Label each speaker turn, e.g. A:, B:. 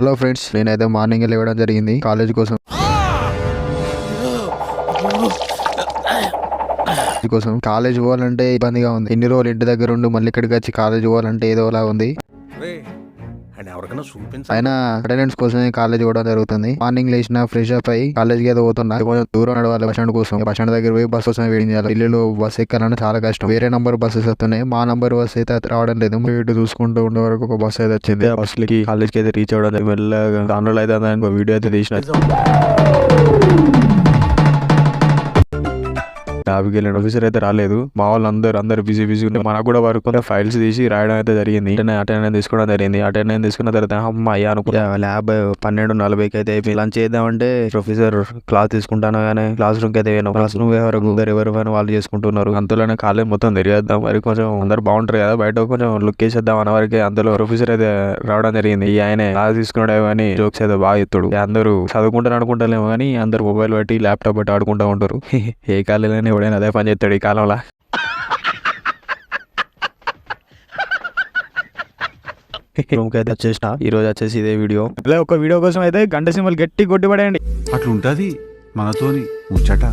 A: Hello friends, నేనైతే morning లేవడం జరిగింది కాలేజ్ కోసం. కాలేజ్ పోవాలంటే ఇబ్బందిగా ఉంది. ఎన్ని రోజులు ఇంటి దగ్గర ఉండి మళ్ళీ ఇక్కడికి వచ్చి కాలేజ్ పోవాలంటే ఏదోలా ఉంది. అయినా అటెండెన్స్ కోసమే కాలేజ్ పోవడం జరుగుతుంది. మార్నింగ్ లేచిన ఫ్రెష్ అప్ అయ్యి కాలేజ్కి ఏదో పోతున్నా. కొంచెం దూరం నడవాలి బస్ స్టాండ్ కోసం. బస్ స్టాండ్ దగ్గర పోయి బస్ కోసం వెయిట్ చేయాలి. ఇల్లు బస్ ఎక్కాలంటే చాలా కష్టం. వేరే నంబర్ బస్సెస్ వస్తున్నాయి, మా నంబర్ బస్ అయితే రావడం లేదు. ఇటు చూసుకుంటూ ఉండే వరకు ఒక బస్ అయితే వచ్చింది. ఆ బస్సులకి కాలేజ్కి అయితే రీచ్ అవ్వడం మెల్లగా దానిలో అయితే వీడియో అయితే తీసిన. ల్యాబ్కి వెళ్ళిన ఆఫీసర్ అయితే రాలేదు. మా వాళ్ళు అందరు బిజీ ఉంటే మనకు కూడా వర్క్ ఫైల్స్ తీసి రాయడం అయితే జరిగింది. అటెండెన్స్ తీసుకోవడం జరిగింది. అటెండెన్స్ తీసుకున్న తర్వాత అయ్యా అనుకున్నా ల్యాబ్ 12:40 అయితే అయిపోయి లంచ్ చేద్దామంటే ప్రొఫెసర్ క్లాస్ తీసుకుంటాను కానీ క్లాస్ రూమ్కి అయితే క్లాస్ రూమ్ ఎవరు వాళ్ళు చేసుకుంటున్నారు. అంతలోనే కాలేజ్ మొత్తం తిరిగేద్దాం, మరి కొంచెం అందరు బాగుంటారు కదా, బయట కొంచెం లుక్ వేసేద్దాం అన్న వరకు అందులో ప్రొఫెసర్ అయితే రావడం జరిగింది. ఆయన క్లాస్ తీసుకున్నాడు కానీ జోక్స్ అయితే బాగా ఎత్తుడు. అందరూ చదువుకుంటారు అనుకుంటారేమో కానీ అందరు మొబైల్ బట్టి ల్యాప్టాప్ బట్టి ఆడుకుంటూ ఉంటారు. ఏ కాలేజీలో ఎవడైనా అదే పని చేస్తాడు ఈ కాలంలో. రూమ్కి అయితే వచ్చేసిన. ఈ రోజు వచ్చేసి ఇదే వీడియో. ఒక వీడియో కోసం అయితే గంట సింబల్ గట్టి కొట్టి పడేయండి.
B: అట్లుంటది మనతోని ముచ్చట.